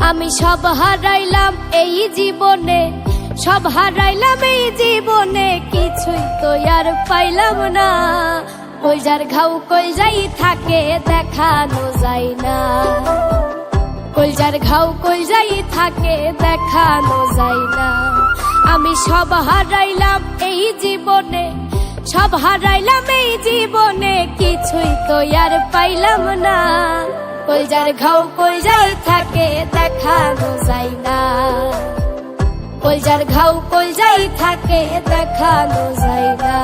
আমি সব হারাইলাম এই জীবনে, সব হারাইলাম এই জীবনে, কিছুই তো আর পাইলাম না। কইজার ঘাও কইজাই থাকে দেখানো যায় না, কইজার ঘাও কইজাই থাকে দেখানো যায় না। আমি সব হারাইলাম এই জীবনে, সব হারাইলাম এই জীবনে, কিছুই তো আর পাইলাম না। কইজার ঘাও কইজাই থাকে দেখানো যায় না, কইজার ঘাও কইজাই থাকে দেখানো যায় না।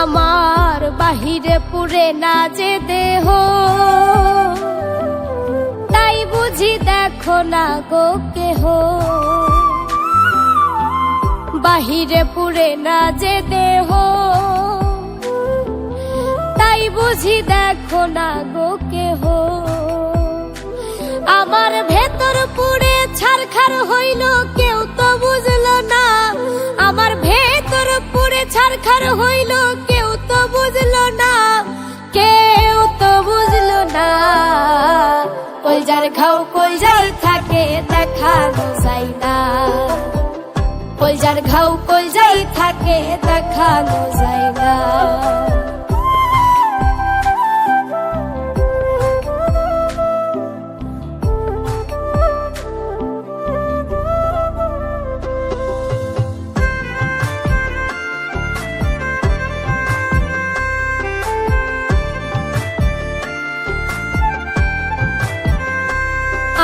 আমার বাহিরে পুরে না যে দেহ, তাই বুঝি দেখো না গো কেহ। বাহিরে পুরে না যে দেহ, তাই বুঝি দেখো না গো কেহ। আমার ভেতর পুরে ছারখার হইল কেউ তো বুঝলো না, আমার ভেতর পুরে ছারখার হইল কেউ তো বুঝলো না, কেউ তো বুঝলো না। কইজার ঘাও কইজাই থাকে দেখানো যায় না, কইজার ঘাও কইজাই থাকে দেখানো যায় না।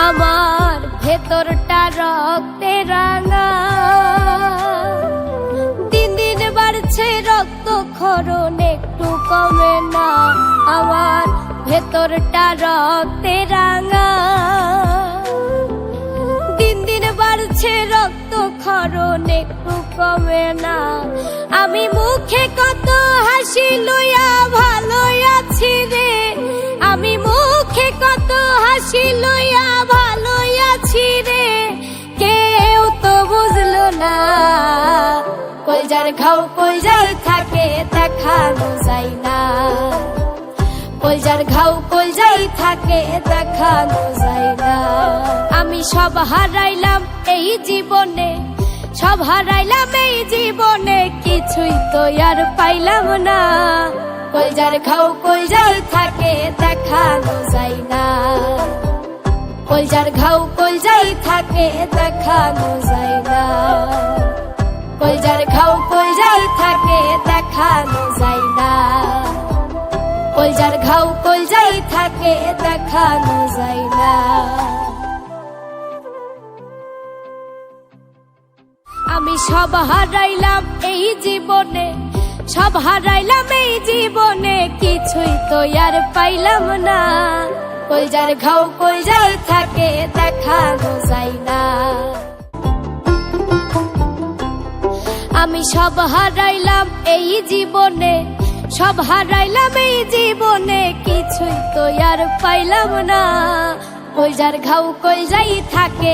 আমার ভেতরটা রক্তে রাঙা, দিন দিন বাড়ছে রক্ত ক্ষরণ একটু কমে না। আমার ভেতরটা রক্তে রাঙা, দিন দিন বাড়ছে রক্ত ক্ষরণ একটু কমে না। আমি মুখে কত হাসি লইয়া ভালো আছি রে, আমি মুখে কত হাসি লইয়া ভালো আছি রে, কেউ তো বুঝলো না। কইজার ঘাও কইজাই থাকে দেখানো যায় না, কইজার ঘাও কইজাই থাকে দেখানো যায় না। আমি সব হারাইলাম এই জীবনে, সব হারাইলাম এই জীবনে, কিছুই তো আর পাইলাম না। কইজার ঘাও কইজাই থাকে দেখানো যায় না, কইজার ঘাও কইজাই থাকে দেখানো যায় না, কইজার ঘাও কইজাই থাকে দেখানো যায় না, কইজার ঘাও কইজাই থাকে দেখানো যায় না। আমি সব হারাইলাম এই জীবনে, সব হারাইলাম এই জীবনে, কিছুই তো আর পাইলাম না। কইজার ঘাও কইজাই থাকে দেখানো যায় না। আমি সব হারাইলাম এই জীবনে, সব হারাইলাম এই জীবনে, কিছুই তো আর পাইলাম না। কইজার ঘাও কইজাই থাকে।